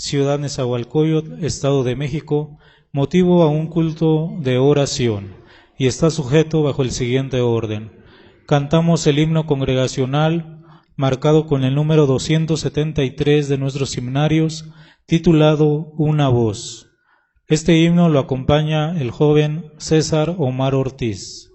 Ciudad Nezahualcóyotl, Estado de México, motivo a un culto de oración, y está sujeto bajo el siguiente orden. Cantamos el himno congregacional, marcado con el número 273 de nuestros himnarios, titulado Una voz. Este himno lo acompaña el joven César Omar Ortiz.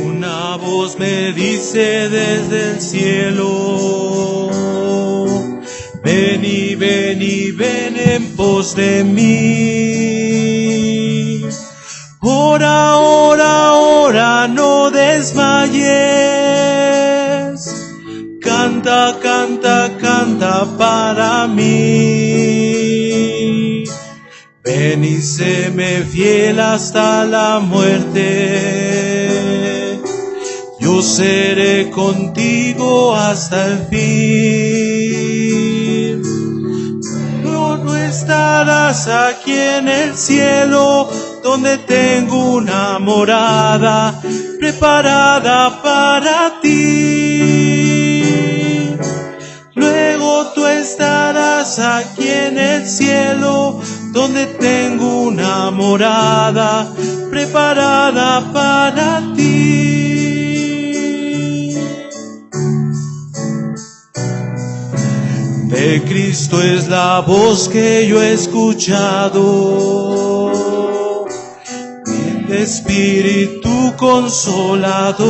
Una voz me dice desde el cielo, ven y ven y ven en pos de mí. Ora, ora, ora, no desmayes. Canta, canta, canta para mí. Ven y séme fiel hasta la muerte. Yo seré contigo hasta el fin. No estarás aquí en el cielo, donde tengo una morada preparada para ti. Luego tú estarás aquí en el cielo, donde tengo una morada preparada para ti. De Cristo es la voz que yo he escuchado, el Espíritu Consolador.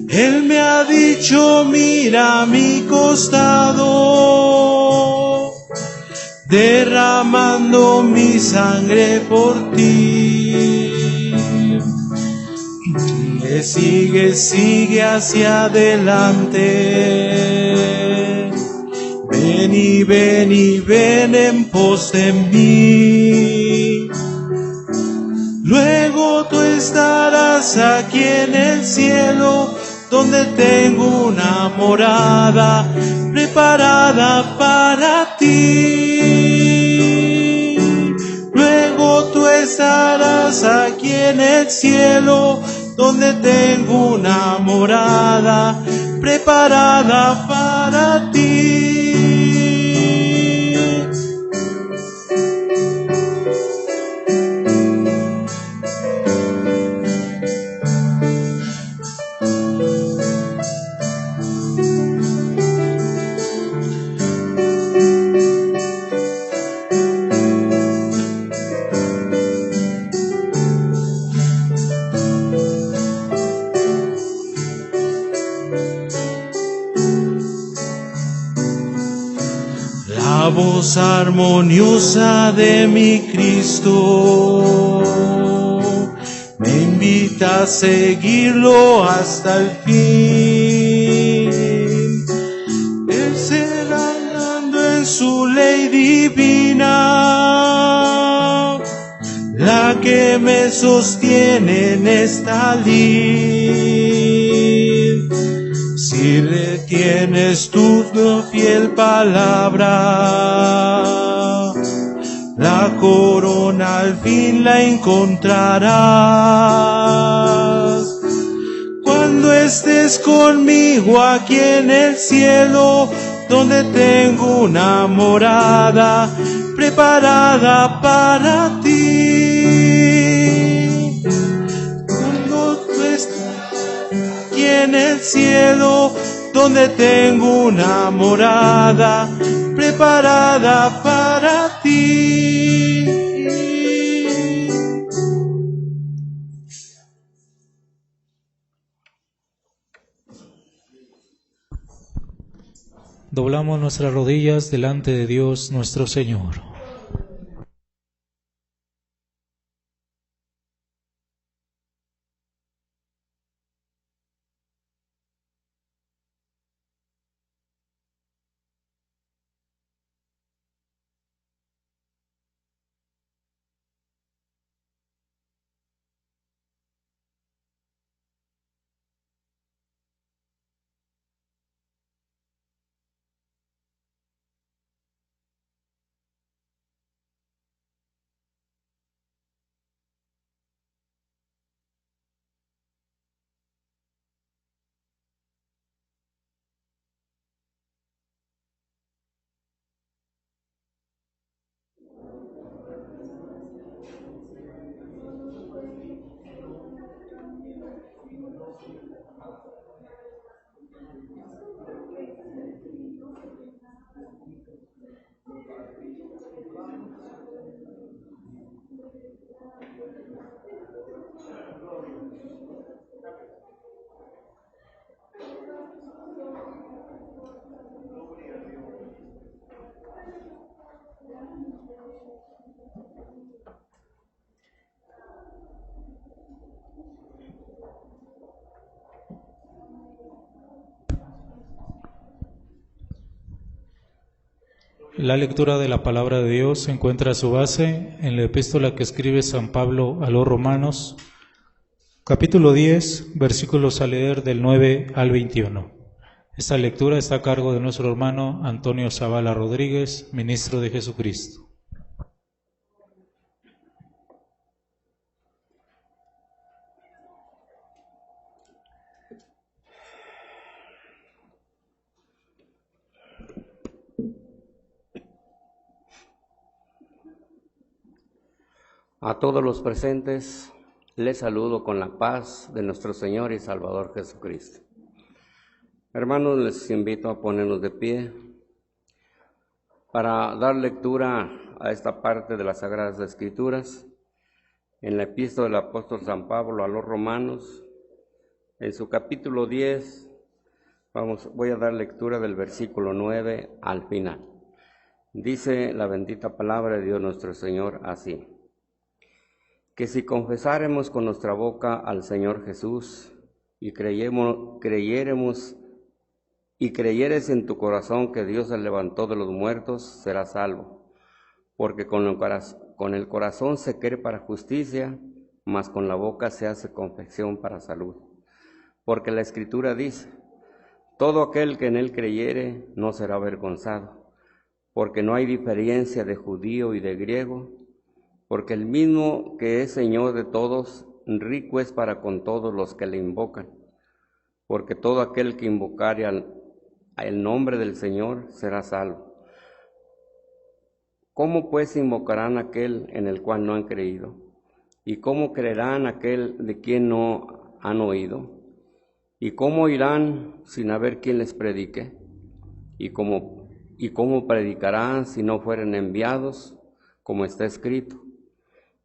Él me ha dicho, mira mi costado, derramando mi sangre por ti. Sigue, sigue hacia adelante. Ven y ven y ven en pos de mí. Luego tú estarás aquí en el cielo, donde tengo una morada preparada para ti. Luego tú estarás aquí en el cielo, donde tengo una morada preparada para ti. La voz armoniosa de mi Cristo me invita a seguirlo hasta el fin. Él será andando en su ley divina, la que me sostiene en esta lid. Si retienes tu fiel palabra, la corona al fin la encontrarás. Cuando estés conmigo aquí en el cielo, donde tengo una morada preparada para ti. Cuando tú estés aquí en el cielo, donde tengo una morada preparada para ti. doblamos nuestras rodillas delante de Dios nuestro Señor. La lectura de la palabra de Dios encuentra su base en la epístola que escribe San Pablo a los Romanos, capítulo 10, versículos a leer del 9 al 21. Esta lectura está a cargo de nuestro hermano Antonio Zavala Rodríguez, ministro de Jesucristo. A todos los presentes, les saludo con la paz de nuestro Señor y Salvador Jesucristo. Hermanos, les invito a ponernos de pie para dar lectura a esta parte de las Sagradas Escrituras en la epístola del apóstol San Pablo a los Romanos, en su capítulo 10, voy a dar lectura del versículo 9 al final. Dice la bendita palabra de Dios nuestro Señor así: que si confesáremos con nuestra boca al Señor Jesús y creyeres en tu corazón que Dios se levantó de los muertos, serás salvo. Porque con el corazón se cree para justicia, mas con la boca se hace confesión para salud. Porque la Escritura dice: todo aquel que en él creyere no será avergonzado, porque no hay diferencia de judío y de griego, porque el mismo que es Señor de todos, rico es para con todos los que le invocan. Porque todo aquel que invocare al nombre del Señor será salvo. ¿Cómo pues invocarán aquel en el cual no han creído? ¿Y cómo creerán aquel de quien no han oído? ¿Y cómo irán sin haber quien les predique? ¿Y cómo predicarán si no fueren enviados? Como está escrito: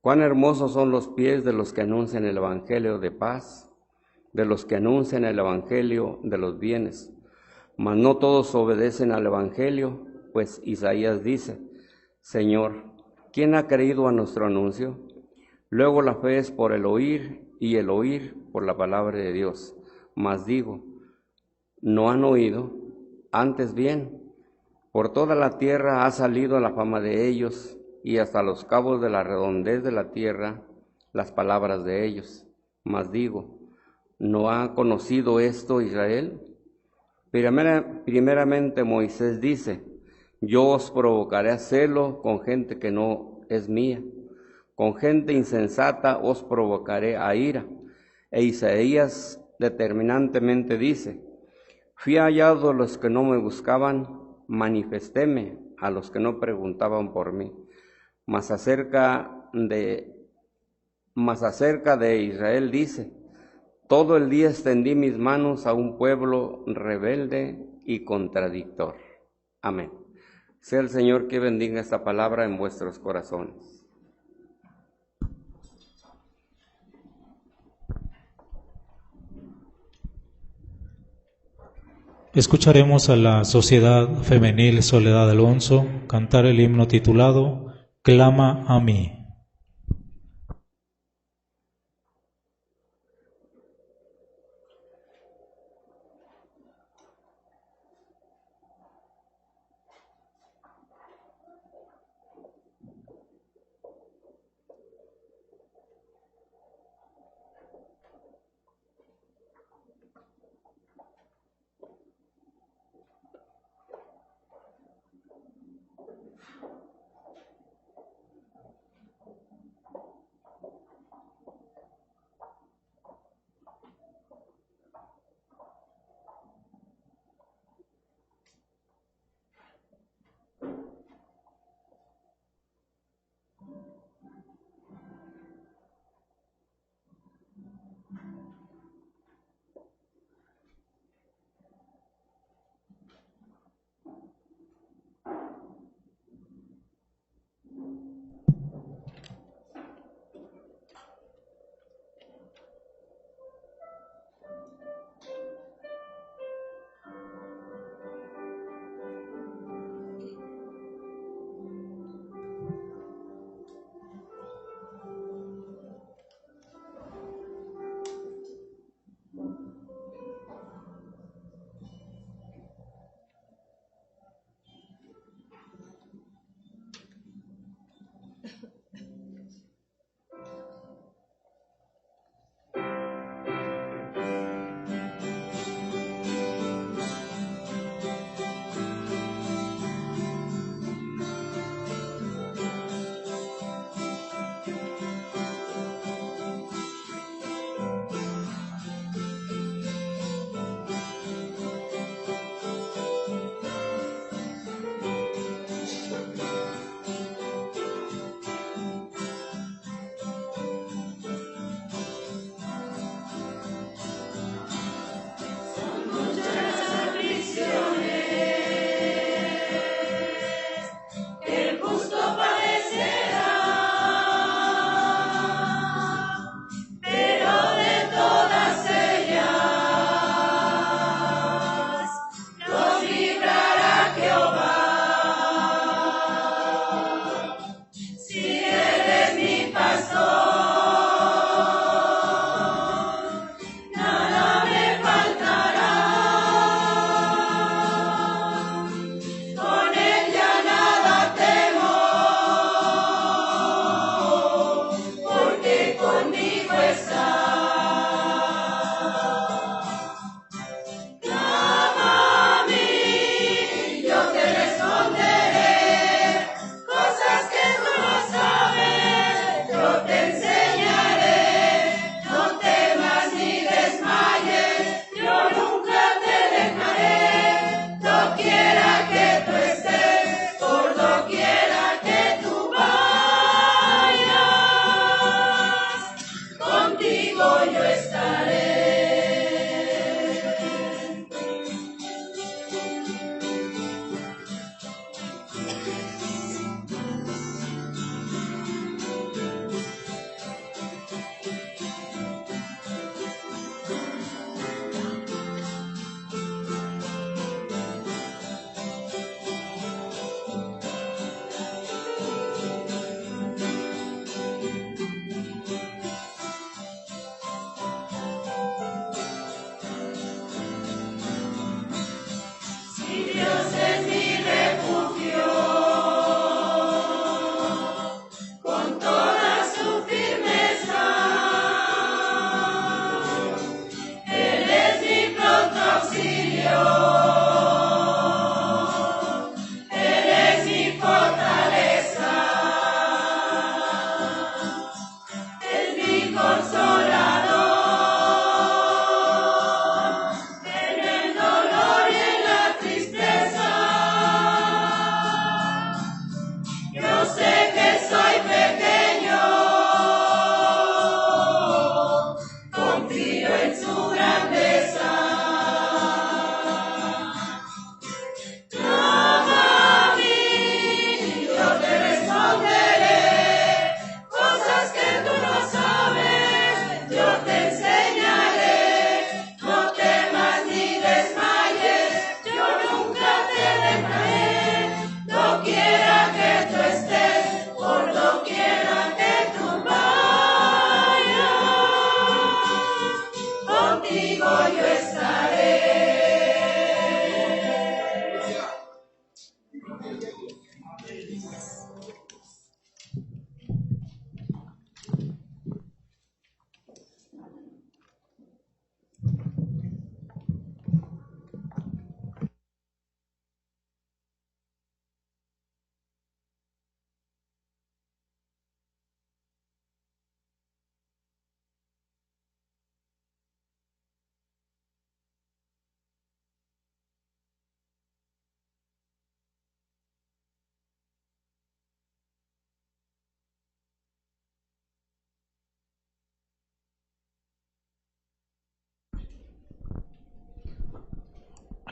cuán hermosos son los pies de los que anuncian el evangelio de paz, de los que anuncian el evangelio de los bienes. Mas no todos obedecen al evangelio, pues Isaías dice: Señor, ¿quién ha creído a nuestro anuncio? Luego la fe es por el oír, y el oír por la palabra de Dios. Mas digo, no han oído, antes bien, por toda la tierra ha salido la fama de ellos, y hasta los cabos de la redondez de la tierra las palabras de ellos. Mas digo, ¿no ha conocido esto Israel? Primeramente Moisés dice: yo os provocaré a celo con gente que no es mía, con gente insensata os provocaré a ira. E Isaías determinantemente dice: fui hallado a los que no me buscaban, manifestéme a los que no preguntaban por mí. Mas acerca de Israel dice: todo el día extendí mis manos a un pueblo rebelde y contradictor. Amén. Sea el Señor que bendiga esta palabra en vuestros corazones. Escucharemos a la Sociedad Femenil Soledad Alonso cantar el himno titulado Clama a mí.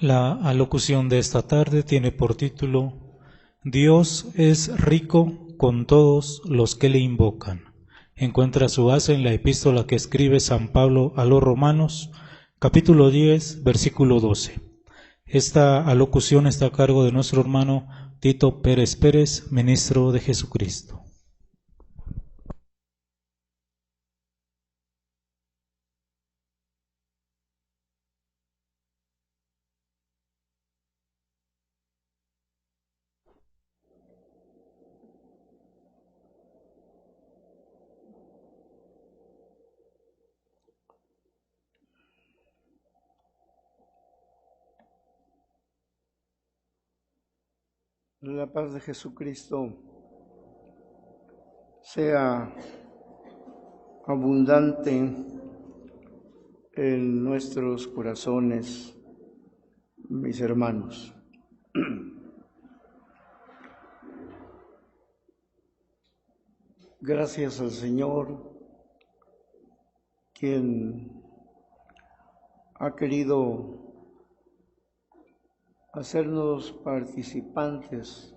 La alocución de esta tarde tiene por título Dios es rico con todos los que le invocan. Encuentra su base en la epístola que escribe San Pablo a los Romanos, capítulo 10, versículo 12. Esta alocución está a cargo de nuestro hermano Tito Pérez Pérez, ministro de Jesucristo. La paz de Jesucristo sea abundante en nuestros corazones, mis hermanos. Gracias al Señor, quien ha querido hacernos participantes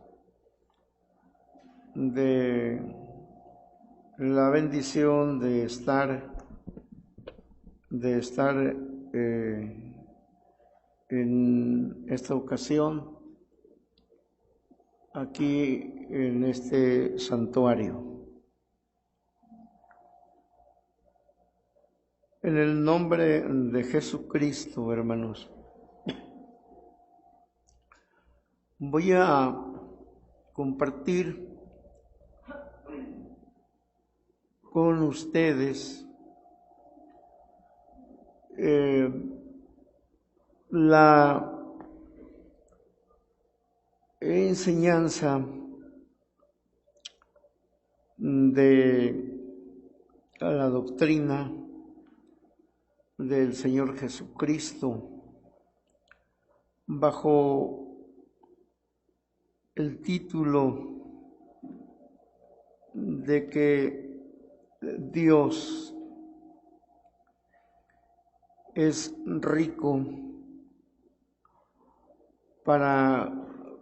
de la bendición de estar en esta ocasión aquí en este santuario. En el nombre de Jesucristo, hermanos, voy a compartir con ustedes la enseñanza de la doctrina del Señor Jesucristo bajo el título de que Dios es rico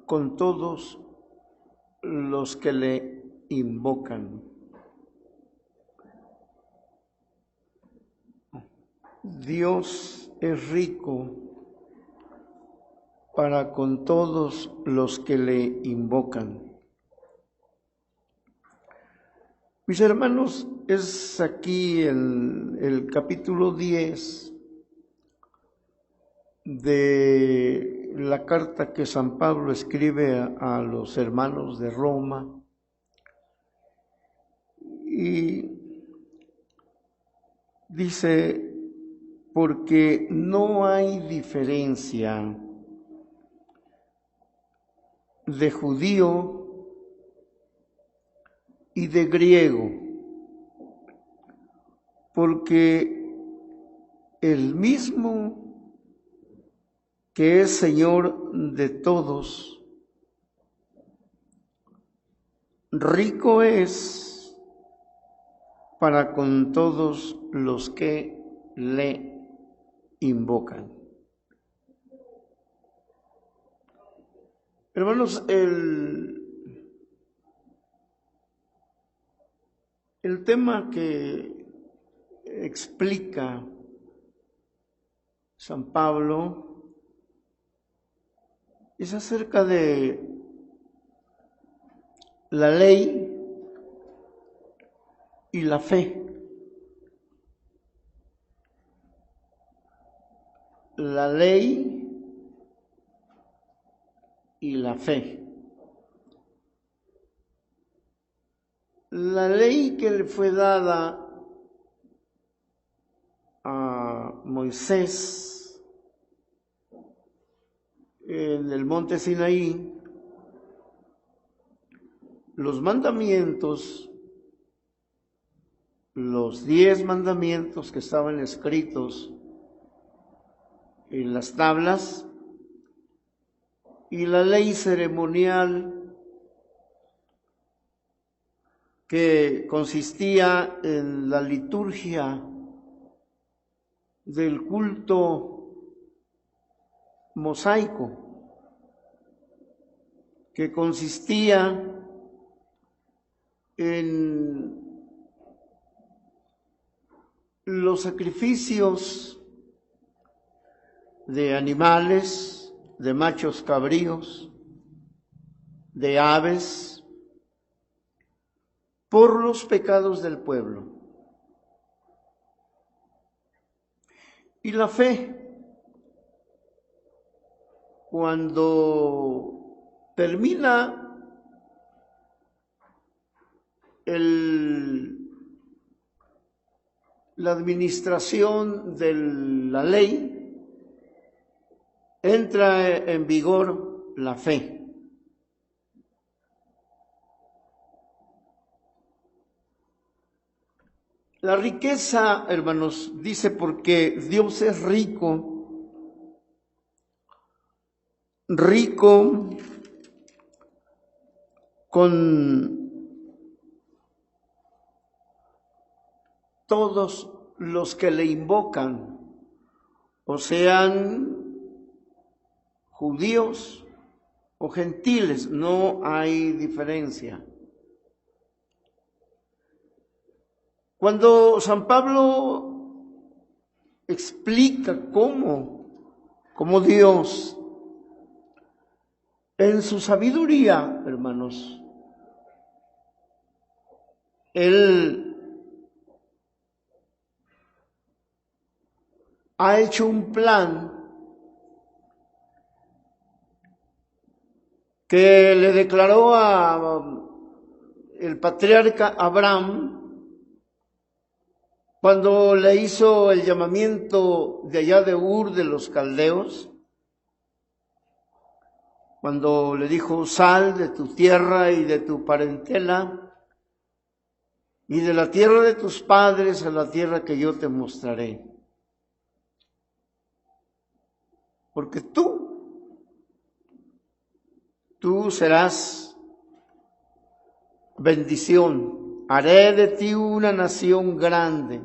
con todos los que le invocan. Dios es rico con todos los que le invocan. Mis hermanos, es aquí el capítulo 10 de la carta que San Pablo escribe a los hermanos de Roma, y dice: porque no hay diferencia de judío y de griego, porque el mismo que es Señor de todos, rico es para con todos los que le invocan. Hermanos, el tema que explica San Pablo es acerca de la ley y la fe. La ley y la fe. La ley que le fue dada a Moisés en el monte Sinaí, los mandamientos, los 10 mandamientos que estaban escritos en las tablas, y la ley ceremonial que consistía en la liturgia del culto mosaico que consistía en los sacrificios de animales, de machos cabríos, de aves, por los pecados del pueblo. Y la fe, cuando termina la administración de la ley, entra en vigor la fe. La riqueza, hermanos, dice porque Dios es rico con todos los que le invocan, o sean judíos o gentiles, no hay diferencia. Cuando San Pablo explica cómo Dios, en su sabiduría, hermanos, Él ha hecho un plan que le declaró a el patriarca Abraham cuando le hizo el llamamiento de allá de Ur de los Caldeos, cuando le dijo: sal de tu tierra y de tu parentela y de la tierra de tus padres a la tierra que yo te mostraré. Porque tú serás bendición, haré de ti una nación grande.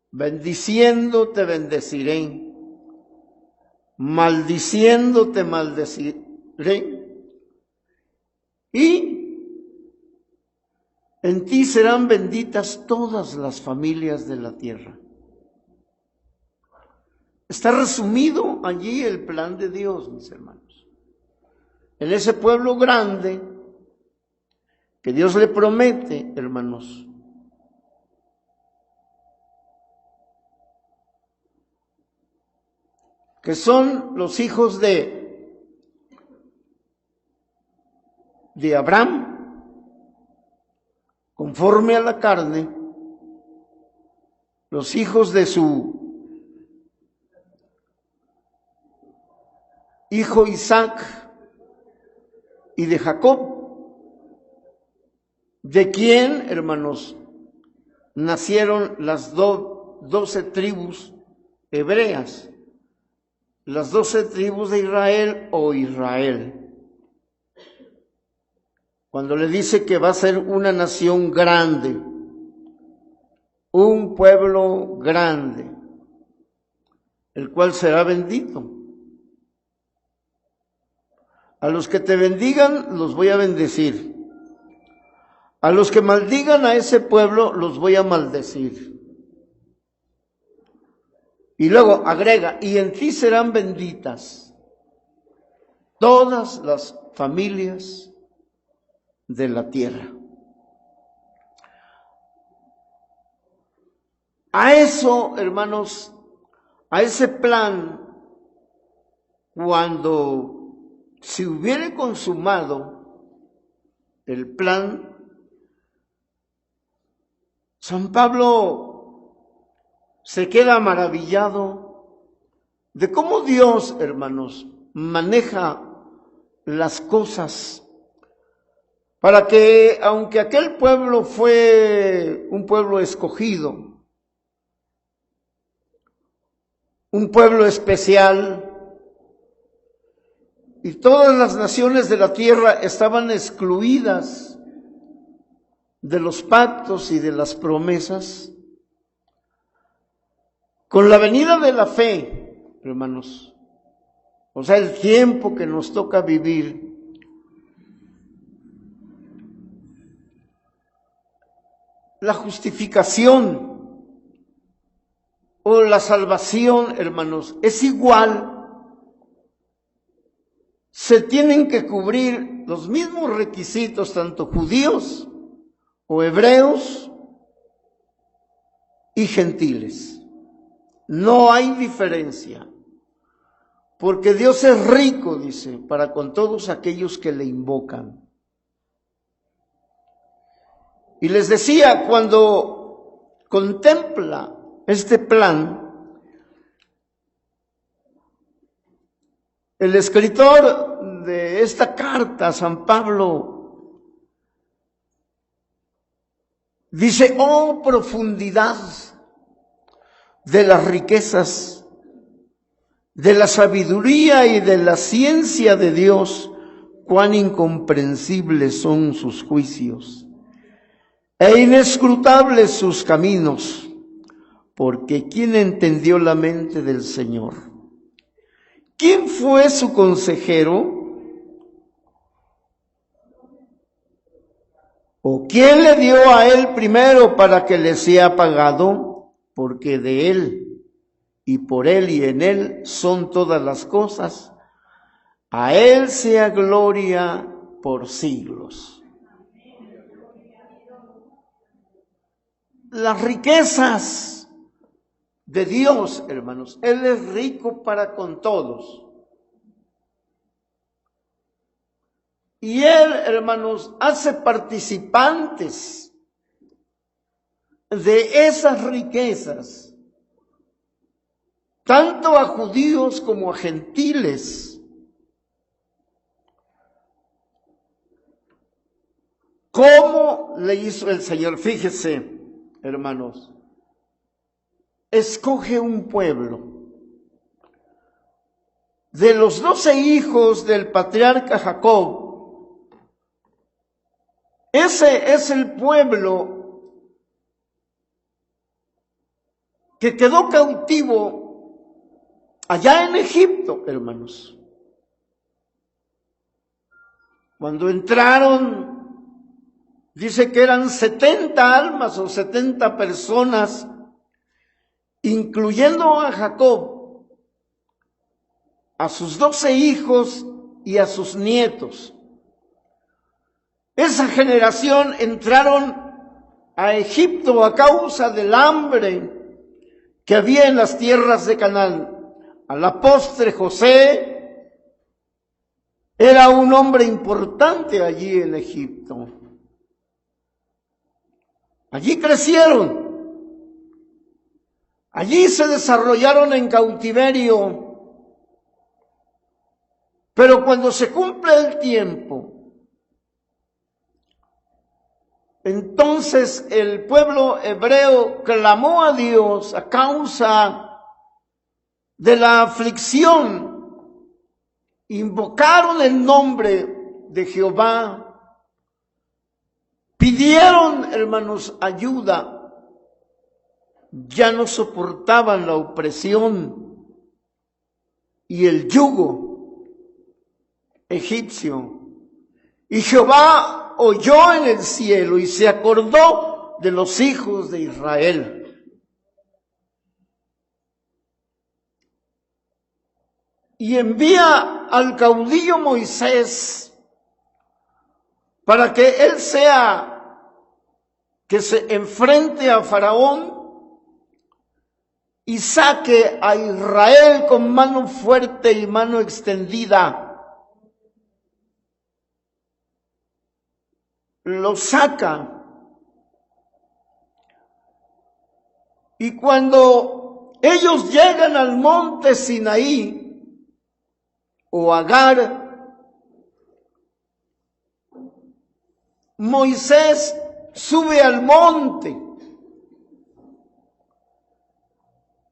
Bendiciendo te bendeciré, maldiciendo te maldeciré, y en ti serán benditas todas las familias de la tierra. Está resumido allí el plan de Dios, mis hermanos. En ese pueblo grande que Dios le promete, hermanos, que son los hijos de Abraham, conforme a la carne, los hijos de su hijo Isaac y de Jacob, de quien, hermanos, nacieron las 12 tribus hebreas, las 12 tribus de Israel o Israel. Cuando le dice que va a ser una nación grande, un pueblo grande, el cual será bendito. A los que te bendigan los voy a bendecir. A los que maldigan a ese pueblo los voy a maldecir. Y luego agrega: y en ti serán benditas todas las familias de la tierra. A eso, hermanos, a ese plan, cuando se hubiere consumado el plan, San Pablo se queda maravillado de cómo Dios, hermanos, maneja las cosas para que, aunque aquel pueblo fue un pueblo escogido, un pueblo especial, y todas las naciones de la tierra estaban excluidas de los pactos y de las promesas, Con la venida de la fe, hermanos, o sea, el tiempo que nos toca vivir, la justificación o la salvación, hermanos, es igual. Se tienen que cubrir los mismos requisitos, tanto judíos o hebreos y gentiles. No hay diferencia, porque Dios es rico, dice, para con todos aquellos que le invocan. Y les decía, cuando contempla este plan, el escritor de esta carta, San Pablo, dice, oh profundidad de las riquezas, de la sabiduría y de la ciencia de Dios, cuán incomprensibles son sus juicios e inescrutables sus caminos, porque ¿quién entendió la mente del Señor? ¿Quién fue su consejero? ¿O quién le dio a él primero para que le sea pagado? Porque de él y por él y en él son todas las cosas. A él sea gloria por siglos. Las riquezas de Dios, hermanos, Él es rico para con todos. Y Él, hermanos, hace participantes de esas riquezas, tanto a judíos como a gentiles. ¿Cómo le hizo el Señor? Fíjese, hermanos, escoge un pueblo. De los 12 hijos del patriarca Jacob, ese es el pueblo que quedó cautivo allá en Egipto, hermanos. Cuando entraron, dice que eran 70 almas o 70 personas, incluyendo a Jacob, a sus 12 hijos y a sus nietos. Esa generación entraron a Egipto a causa del hambre que había en las tierras de Canaán. A la postre, José era un hombre importante allí en Egipto. Allí crecieron, allí se desarrollaron en cautiverio, pero cuando se cumple el tiempo, entonces el pueblo hebreo clamó a Dios a causa de la aflicción, invocaron el nombre de Jehová, pidieron, hermanos, ayuda, ya no soportaban la opresión y el yugo egipcio. Y Jehová oyó en el cielo y se acordó de los hijos de Israel. Y envía al caudillo Moisés para que él sea que se enfrente a Faraón y saque a Israel con mano fuerte y mano extendida. Lo saca. Y cuando ellos llegan al monte Sinaí o Agar, Moisés sube al monte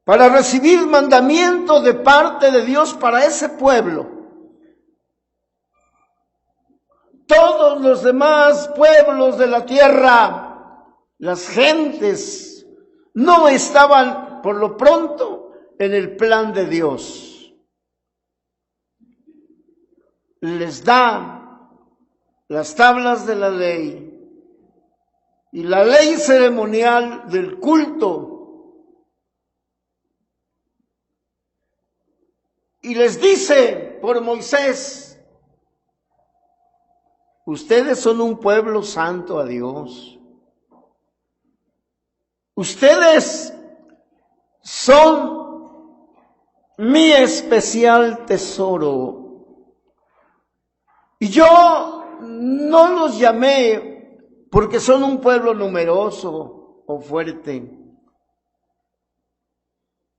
para recibir mandamiento de parte de Dios para ese pueblo. Todos los demás pueblos de la tierra, las gentes, no estaban por lo pronto en el plan de Dios. Les da las tablas de la ley y la ley ceremonial del culto. Y les dice por Moisés: ustedes son un pueblo santo a Dios. Ustedes son mi especial tesoro. Y yo no los llamé porque son un pueblo numeroso o fuerte.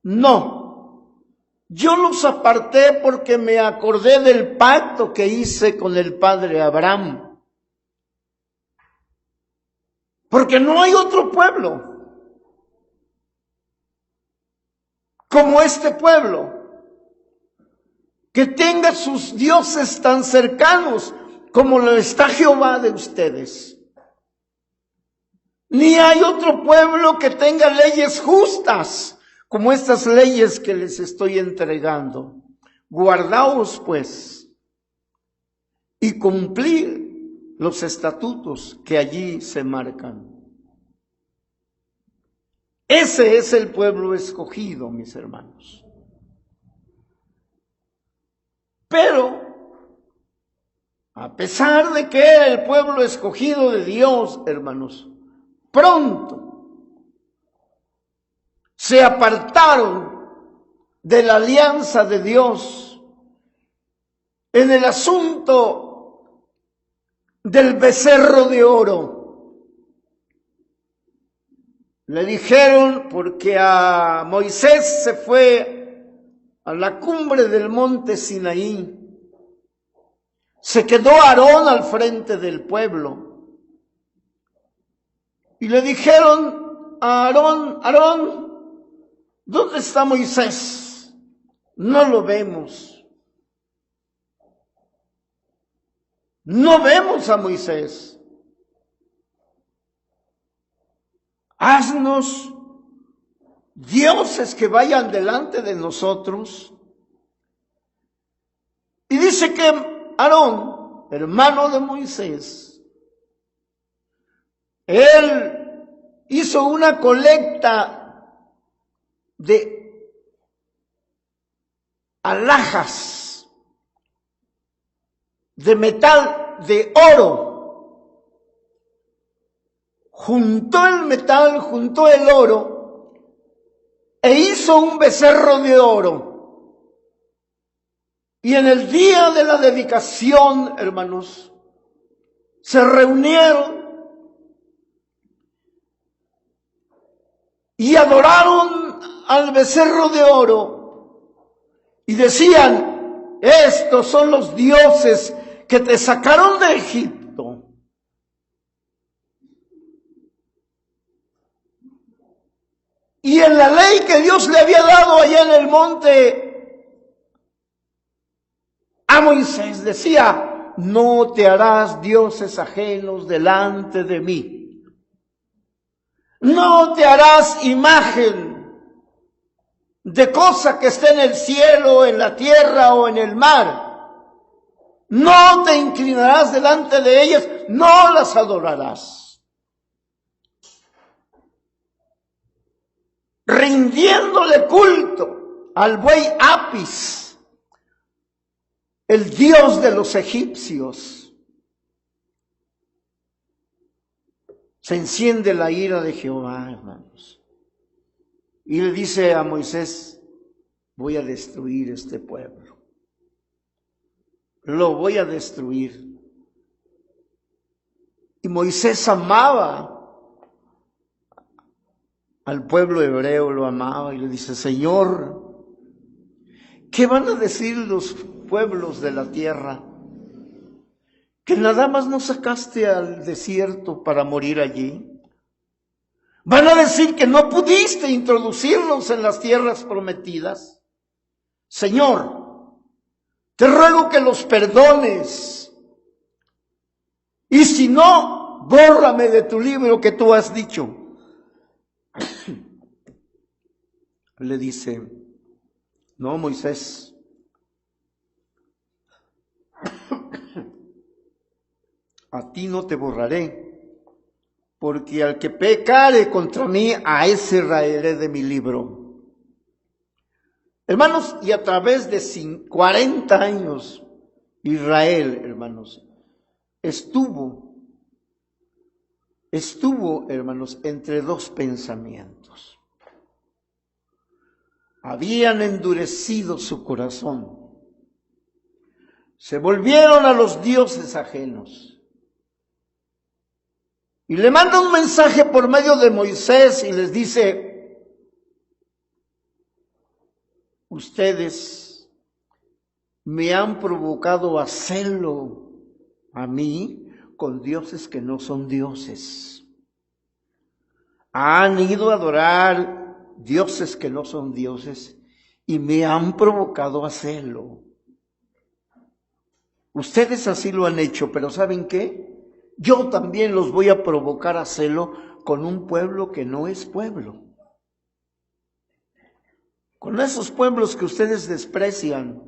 No, yo los aparté porque me acordé del pacto que hice con el padre Abraham. Porque no hay otro pueblo como este pueblo, que tenga sus dioses tan cercanos como lo está Jehová de ustedes. Ni hay otro pueblo que tenga leyes justas como estas leyes que les estoy entregando. Guardaos pues y cumplir los estatutos que allí se marcan. Ese es el pueblo escogido, mis hermanos. Pero, a pesar de que era el pueblo escogido de Dios, hermanos, pronto se apartaron de la alianza de Dios en el asunto del becerro de oro. Le dijeron, porque a Moisés se fue a la cumbre del monte Sinaí, se quedó Aarón al frente del pueblo. Y le dijeron a Aarón: Aarón, ¿dónde está Moisés? No lo vemos. No vemos a Moisés. Haznos dioses que vayan delante de nosotros. Y dice que Aarón, hermano de Moisés, él hizo una colecta de alhajas de metal, de oro. Juntó el metal, juntó el oro e hizo un becerro de oro. Y en el día de la dedicación, hermanos, se reunieron y adoraron al becerro de oro y decían: estos son los dioses que te sacaron de Egipto. Y en la ley que Dios le había dado allá en el monte a Moisés decía: no te harás dioses ajenos delante de mí. No te harás imagen de cosa que esté en el cielo, en la tierra o en el mar. No te inclinarás delante de ellas, no las adorarás. Rindiéndole culto al buey Apis, el dios de los egipcios. Se enciende la ira de Jehová, hermanos. Y le dice a Moisés: voy a destruir este pueblo. Lo voy a destruir. Y Moisés amaba al pueblo hebreo, lo amaba, y le dice: Señor, ¿qué van a decir los pueblos de la tierra? ¿Que nada más nos sacaste al desierto para morir allí? ¿Van a decir que no pudiste introducirnos en las tierras prometidas? Señor, te ruego que los perdones. Y si no, bórrame de tu libro que tú has dicho. le dice, no, Moisés, a ti no te borraré, porque al que pecare contra mí, a ese raeré de mi libro. Hermanos, y a través de 40 años, Israel, hermanos, estuvo, hermanos, entre dos pensamientos. Habían endurecido su corazón. Se volvieron a los dioses ajenos. Y le manda un mensaje por medio de Moisés y les dice, ustedes me han provocado a celo a mí con dioses que no son dioses. Han ido a adorar dioses que no son dioses y me han provocado a celo. Ustedes así lo han hecho, pero ¿saben qué? Yo también los voy a provocar a celo con un pueblo que no es pueblo. Con esos pueblos que ustedes desprecian,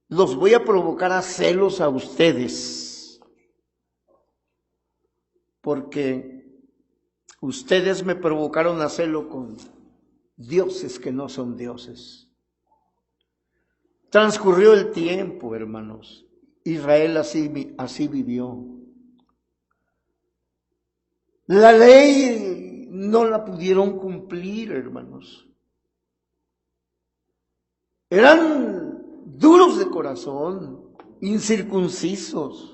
los voy a provocar a celos a ustedes. Porque ustedes me provocaron a celo con dioses que no son dioses. Transcurrió el tiempo, hermanos. Israel así vivió. La ley no la pudieron cumplir, hermanos. Eran duros de corazón, incircuncisos.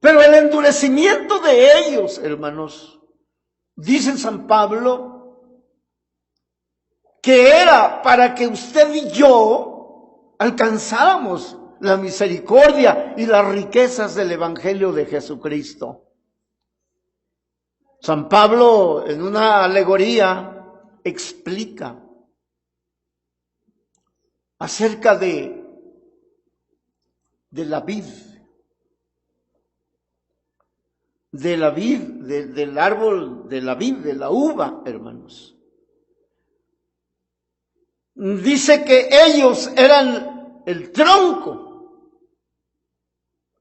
Pero el endurecimiento de ellos, hermanos, dice San Pablo, que era para que usted y yo alcanzáramos la misericordia y las riquezas del Evangelio de Jesucristo. San Pablo, en una alegoría, explica acerca de la vid, del árbol de la vid, de la uva, hermanos. Dice que ellos eran el tronco,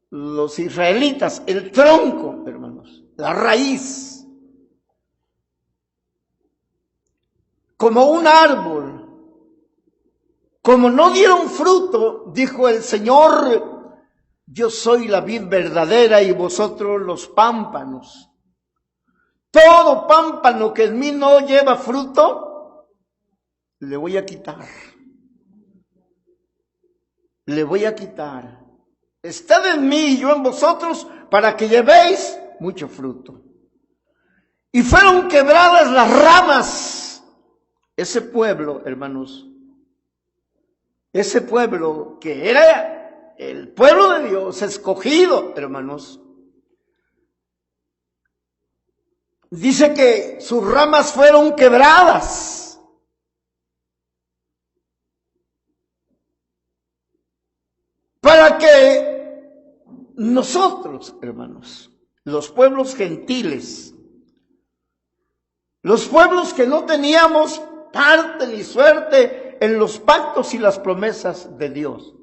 los israelitas, el tronco, hermanos, la raíz, como un árbol. Como no dieron fruto, dijo el Señor, yo soy la vid verdadera y vosotros los pámpanos. Todo pámpano que en mí no lleva fruto, le voy a quitar. Le voy a quitar. Estad en mí y yo en vosotros para que llevéis mucho fruto. Y fueron quebradas las ramas. Ese pueblo, hermanos, ese pueblo que era el pueblo de Dios, escogido, hermanos, dice que sus ramas fueron quebradas. Para que nosotros, hermanos, los pueblos gentiles, los pueblos que no teníamos parte ni suerte en los pactos y las promesas de Dios,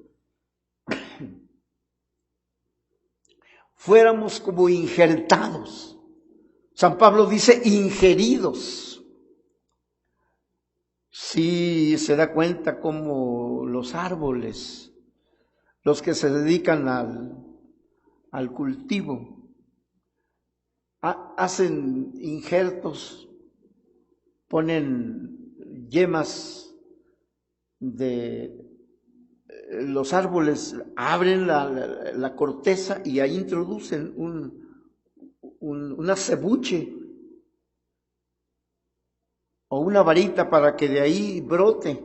fuéramos como injertados. San Pablo dice ingeridos. Sí, se da cuenta como los árboles, los que se dedican al cultivo, hacen injertos, ponen yemas de los árboles, abren la corteza y ahí introducen un acebuche o una varita para que de ahí brote.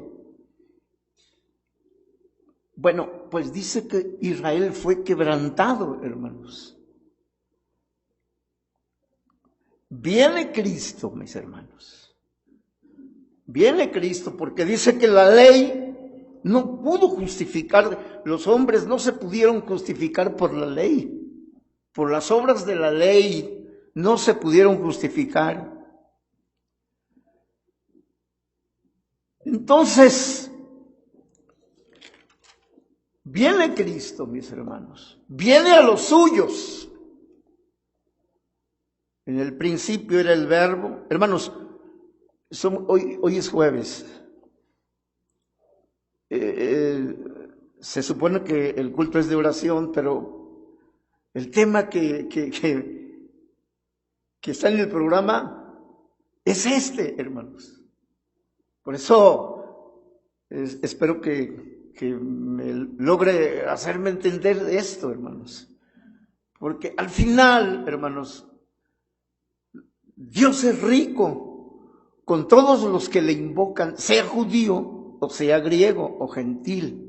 Bueno, pues dice que Israel fue quebrantado, hermanos. Viene Cristo, mis hermanos. Viene Cristo porque dice que la ley no pudo justificar, los hombres no se pudieron justificar por la ley, por las obras de la ley no se pudieron justificar. Entonces, viene Cristo, mis hermanos, viene a los suyos. En el principio era el Verbo. Hermanos, hoy es jueves. Se supone que el culto es de oración, pero el tema que está en el programa es este, hermanos. Por eso espero que me logre hacerme entender esto, hermanos. Porque al final, hermanos, Dios es rico con todos los que le invocan, sea judío o sea griego o gentil.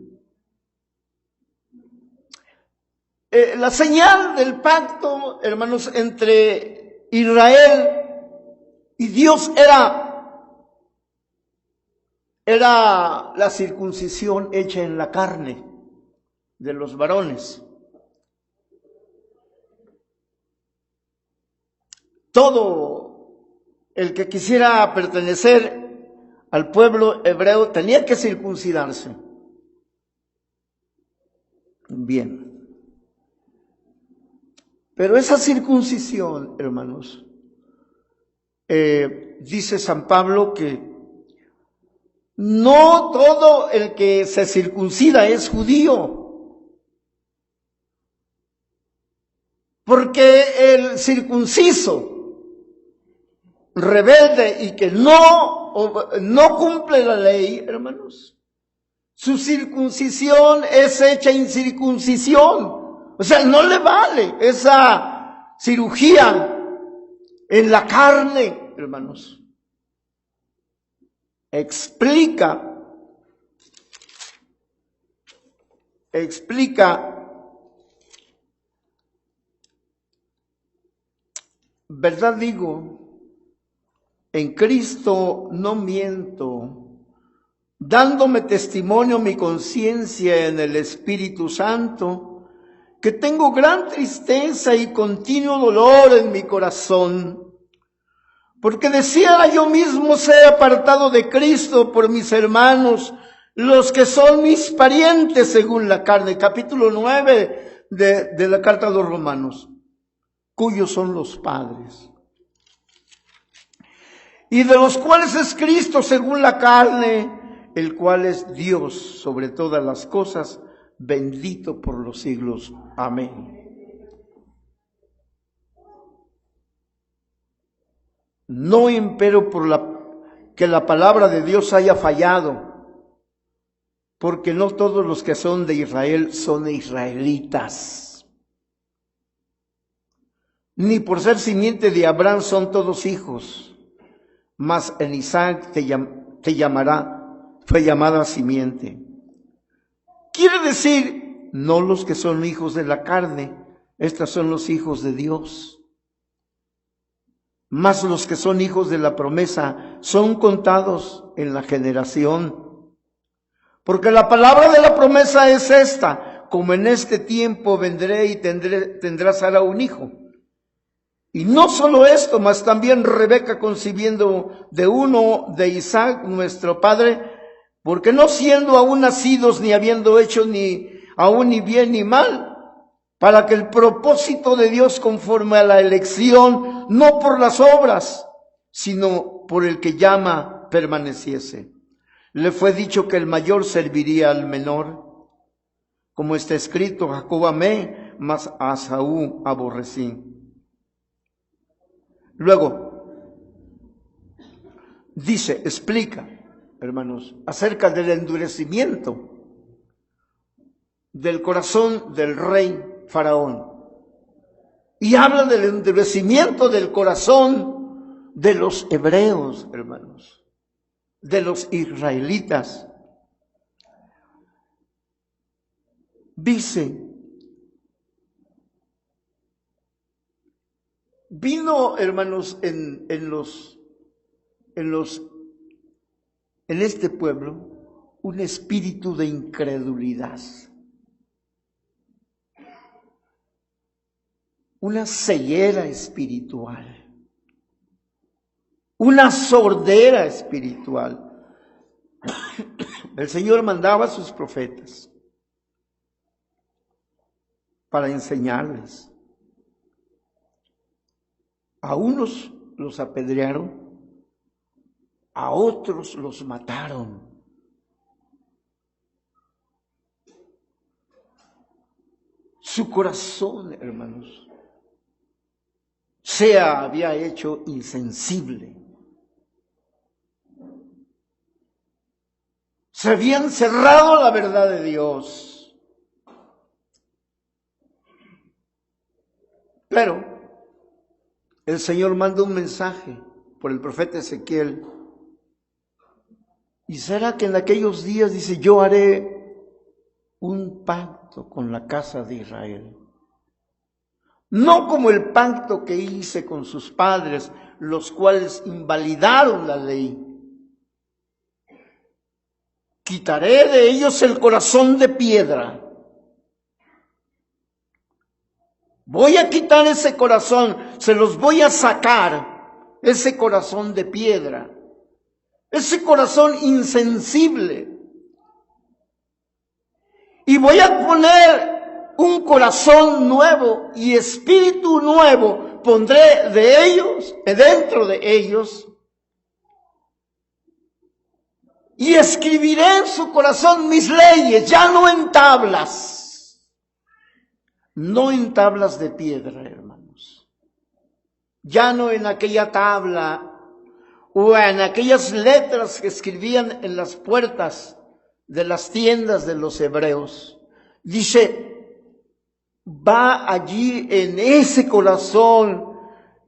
La señal del pacto, hermanos, entre Israel y Dios era la circuncisión hecha en la carne de los varones. Todo el que quisiera pertenecer al pueblo hebreo tenía que circuncidarse. Bien. Pero esa circuncisión, hermanos, dice San Pablo que no todo el que se circuncida es judío. Porque el circunciso rebelde y que no cumple la ley, hermanos, su circuncisión es hecha incircuncisión. O sea, no le vale esa cirugía en la carne, hermanos. Explica verdad digo, en Cristo no miento, dándome testimonio mi conciencia en el Espíritu Santo, que tengo gran tristeza y continuo dolor en mi corazón, porque deseara yo mismo ser apartado de Cristo por mis hermanos, los que son mis parientes según la carne. Capítulo 9 de la carta a los Romanos, cuyos son los padres, y de los cuales es Cristo según la carne, el cual es Dios sobre todas las cosas, bendito por los siglos. Amén. No empero que la palabra de Dios haya fallado, porque no todos los que son de Israel son israelitas, ni por ser simiente de Abraham son todos hijos. Mas en Isaac fue llamada simiente. Quiere decir, no los que son hijos de la carne, estos son los hijos de Dios. Mas los que son hijos de la promesa son contados en la generación. Porque la palabra de la promesa es esta: como en este tiempo vendré y tendrá Sara un hijo. Y no solo esto, mas también Rebeca concibiendo de uno de Isaac, nuestro padre, porque no siendo aún nacidos, ni habiendo hecho ni aún ni bien ni mal, para que el propósito de Dios conforme a la elección, no por las obras, sino por el que llama, permaneciese. Le fue dicho que el mayor serviría al menor, como está escrito: Jacob amé, mas a Esaú aborrecí. Luego, explica, hermanos, acerca del endurecimiento del corazón del rey Faraón. Y habla del endurecimiento del corazón de los hebreos, hermanos, de los israelitas. Dice, vino, hermanos, en este pueblo un espíritu de incredulidad, una ceguera espiritual, una sordera espiritual. el Señor mandaba a sus profetas para enseñarles. A unos los apedrearon, a otros los mataron. Su corazón, hermanos, se había hecho insensible. Se habían cerrado la verdad de Dios. Pero el Señor manda un mensaje por el profeta Ezequiel. ¿Y será que en aquellos días dice, yo haré un pacto con la casa de Israel? No como el pacto que hice con sus padres, los cuales invalidaron la ley. Quitaré de ellos el corazón de piedra. Voy a quitar ese corazón, se los voy a sacar, ese corazón de piedra, ese corazón insensible. Y voy a poner un corazón nuevo y espíritu nuevo, pondré de ellos, dentro de ellos, y escribiré en su corazón mis leyes, ya no en tablas, no en tablas de piedra, hermanos, ya no en aquella tabla o en aquellas letras que escribían en las puertas de las tiendas de los hebreos. Dice, va allí en ese corazón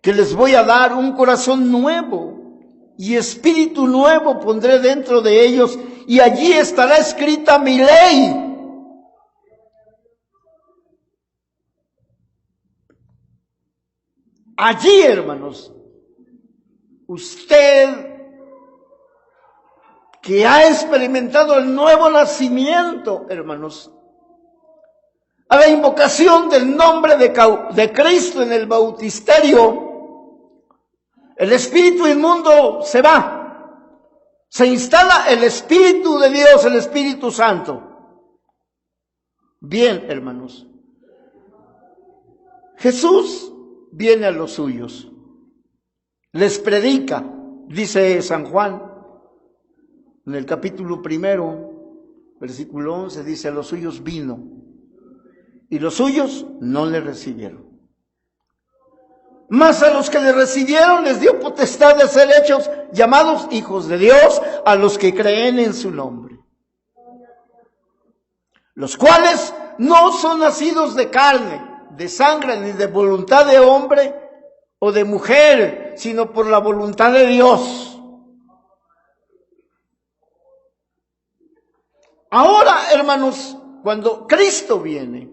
que les voy a dar, un corazón nuevo. Y espíritu nuevo pondré dentro de ellos, y allí estará escrita mi ley. Allí, hermanos, usted que ha experimentado el nuevo nacimiento, hermanos, a la invocación del nombre de Cristo en el bautisterio, el espíritu inmundo se va, se instala el Espíritu de Dios, el Espíritu Santo. Bien, hermanos, Jesús viene a los suyos, les predica, dice San Juan, en el capítulo 1, versículo 11, dice, a los suyos vino, y los suyos no le recibieron. Mas a los que le recibieron les dio potestad de ser hechos llamados hijos de Dios, a los que creen en su nombre. Los cuales no son nacidos de carne, de sangre, ni de voluntad de hombre o de mujer, sino por la voluntad de Dios. Ahora, hermanos, cuando Cristo viene,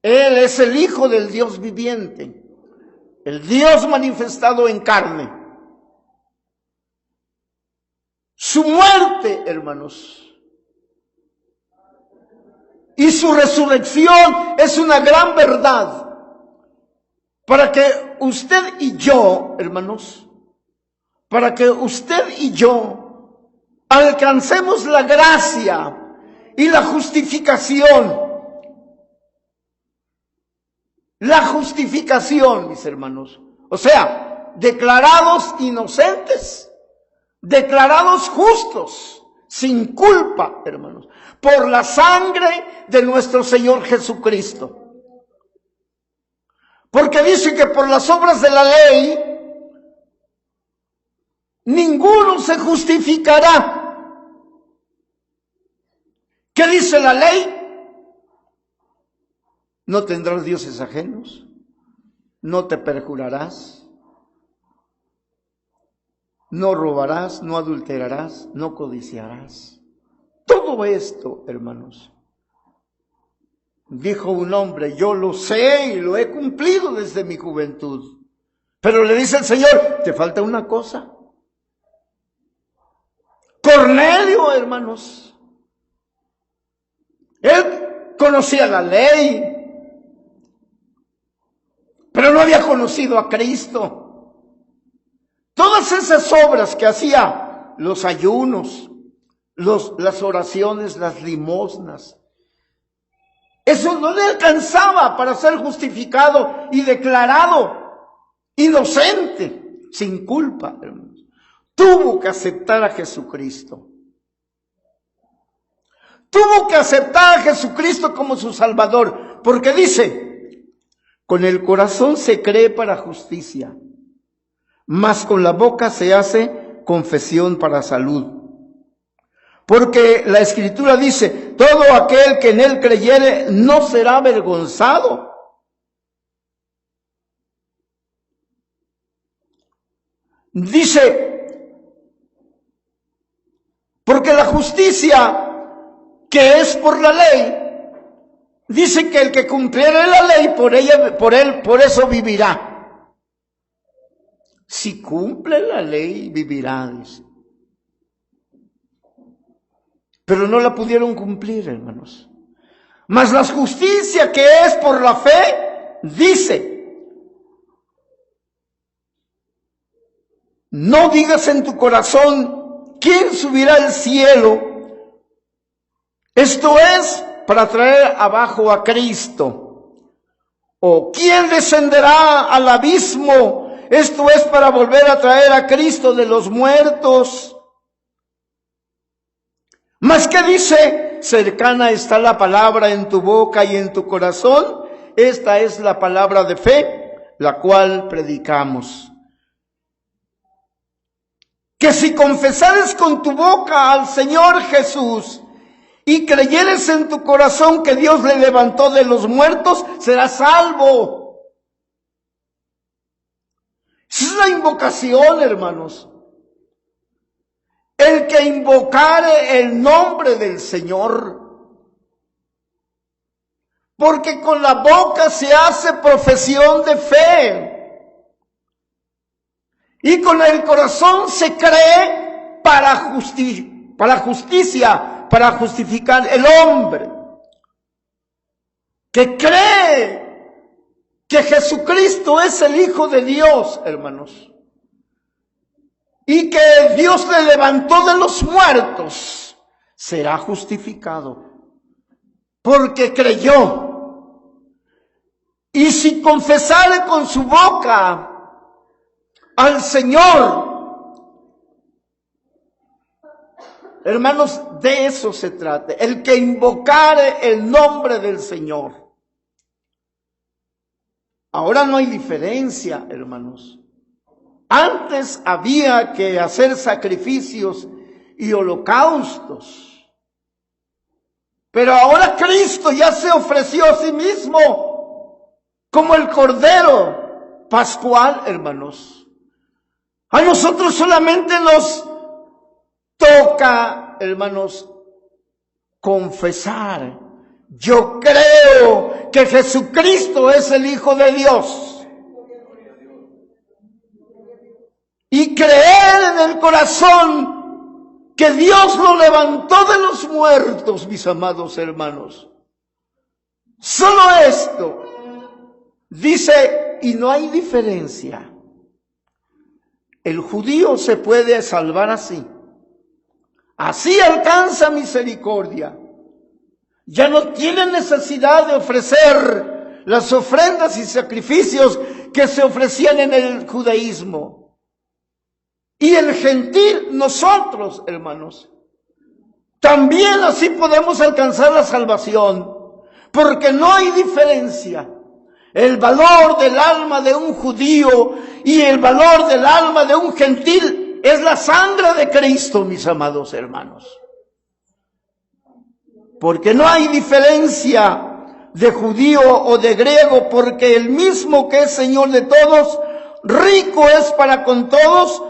Él es el Hijo del Dios viviente, el Dios manifestado en carne. Su muerte, hermanos, y su resurrección es una gran verdad para que usted y yo, hermanos, para que usted y yo alcancemos la gracia y la justificación. La justificación, mis hermanos, o sea, declarados inocentes, declarados justos, sin culpa, hermanos, por la sangre de nuestro Señor Jesucristo. Porque dice que por las obras de la ley, ninguno se justificará. ¿Qué dice la ley? No tendrás dioses ajenos, no te perjurarás, no robarás, no adulterarás, no codiciarás. Todo esto, hermanos, dijo un hombre, yo lo sé y lo he cumplido desde mi juventud. Pero le dice el Señor, te falta una cosa. Cornelio, hermanos, él conocía la ley, pero no había conocido a Cristo. Toda todas esas obras que hacía, los ayunos, las oraciones, las limosnas, eso no le alcanzaba para ser justificado y declarado inocente, sin culpa, hermanos. Tuvo que aceptar a Jesucristo. Tuvo que aceptar a Jesucristo como su Salvador, porque dice, con el corazón se cree para justicia, mas con la boca se hace confesión para salud. Porque la Escritura dice, todo aquel que en él creyere no será avergonzado. Dice, porque la justicia que es por la ley, dice que el que cumpliere la ley por eso vivirá. Si cumple la ley, vivirá, dice. Pero no la pudieron cumplir, hermanos. Mas la justicia que es por la fe, dice, no digas en tu corazón, ¿quién subirá al cielo? Esto es para traer abajo a Cristo. ¿O quién descenderá al abismo? Esto es para volver a traer a Cristo de los muertos. Mas ¿qué dice? Cercana está la palabra en tu boca y en tu corazón. Esta es la palabra de fe, la cual predicamos. Que si confesares con tu boca al Señor Jesús y creyeres en tu corazón que Dios le levantó de los muertos, serás salvo. Esa es la invocación, hermanos. El que invocare el nombre del Señor. Porque con la boca se hace profesión de fe. Y con el corazón se cree para justicia, para justificar el hombre. Que cree que Jesucristo es el Hijo de Dios, hermanos. Y que Dios le levantó de los muertos, será justificado, porque creyó. Y si confesare con su boca al Señor, hermanos, de eso se trata, el que invocare el nombre del Señor. Ahora no hay diferencia, hermanos. Antes había que hacer sacrificios y holocaustos. Pero ahora Cristo ya se ofreció a sí mismo como el Cordero Pascual, hermanos. A nosotros solamente nos toca, hermanos, confesar. Yo creo que Jesucristo es el Hijo de Dios. Y creer en el corazón que Dios lo levantó de los muertos, mis amados hermanos. Solo esto. Dice, y no hay diferencia. El judío se puede salvar así. Así alcanza misericordia. Ya no tiene necesidad de ofrecer las ofrendas y sacrificios que se ofrecían en el judaísmo. Y el gentil, nosotros, hermanos, también así podemos alcanzar la salvación, porque no hay diferencia. El valor del alma de un judío y el valor del alma de un gentil es la sangre de Cristo, mis amados hermanos. Porque no hay diferencia de judío o de griego, porque el mismo que es Señor de todos, rico es para con todos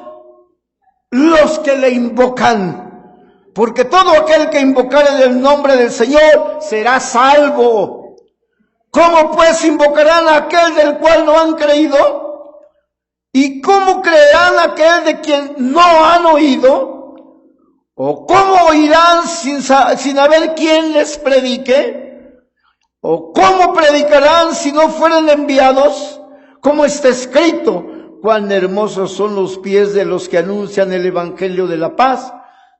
los que le invocan, porque todo aquel que invocare el nombre del Señor será salvo. ¿Cómo pues invocarán a aquel del cual no han creído? ¿Y cómo creerán a aquel de quien no han oído? ¿O cómo oirán sin haber quien les predique? ¿O cómo predicarán si no fueren enviados? Como está escrito, cuán hermosos son los pies de los que anuncian el evangelio de la paz,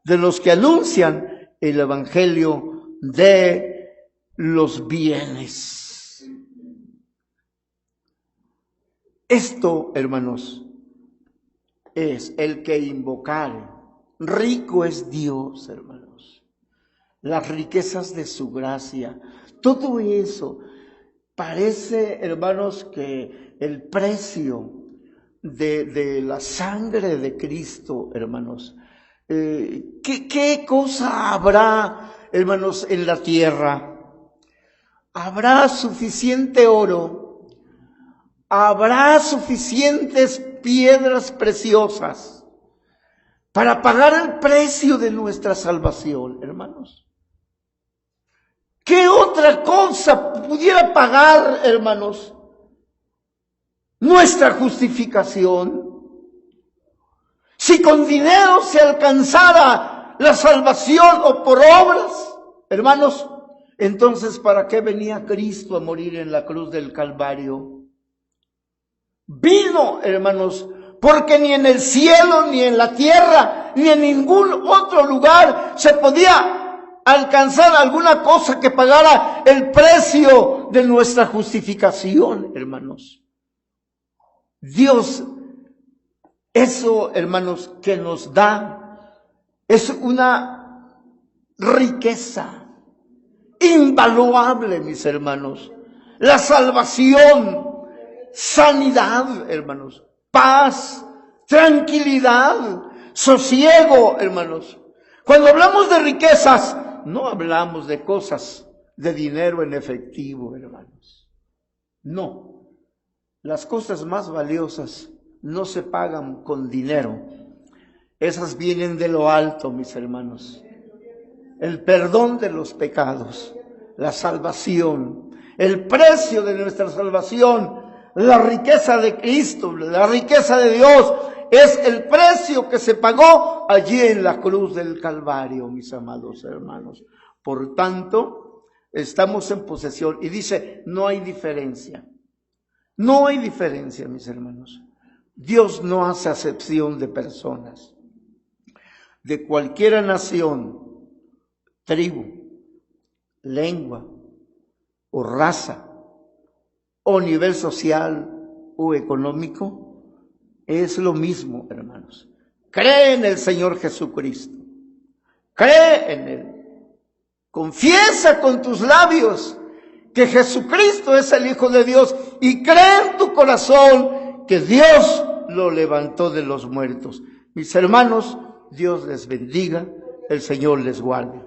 de los que anuncian el evangelio de los bienes. Esto, hermanos, es el que invocare. Rico es Dios, hermanos. Las riquezas de su gracia. Todo eso parece, hermanos, que el precio de la sangre de Cristo, hermanos. ¿Qué cosa habrá, hermanos, en la tierra? ¿Habrá suficiente oro? ¿Habrá suficientes piedras preciosas para pagar el precio de nuestra salvación, hermanos? ¿Qué otra cosa pudiera pagar, hermanos, nuestra justificación? Si con dinero se alcanzara la salvación o por obras, hermanos, entonces ¿para qué venía Cristo a morir en la cruz del Calvario? Vino, hermanos, porque ni en el cielo, ni en la tierra, ni en ningún otro lugar se podía alcanzar alguna cosa que pagara el precio de nuestra justificación, hermanos. Dios, eso, hermanos, que nos da, es una riqueza invaluable, mis hermanos. La salvación, sanidad, hermanos, paz, tranquilidad, sosiego, hermanos. Cuando hablamos de riquezas, no hablamos de cosas, de dinero en efectivo, hermanos. No, las cosas más valiosas no se pagan con dinero. Esas vienen de lo alto, mis hermanos. El perdón de los pecados, la salvación, el precio de nuestra salvación, la riqueza de Cristo, la riqueza de Dios, es el precio que se pagó allí en la cruz del Calvario, mis amados hermanos. Por tanto, estamos en posesión. Y dice, no hay diferencia. No hay diferencia, mis hermanos. Dios no hace acepción de personas. De cualquier nación, tribu, lengua o raza, o nivel social o económico, es lo mismo, hermanos. Cree en el Señor Jesucristo. Cree en Él. Confiesa con tus labios que Jesucristo es el Hijo de Dios y cree en tu corazón que Dios lo levantó de los muertos. Mis hermanos, Dios les bendiga, el Señor les guarde.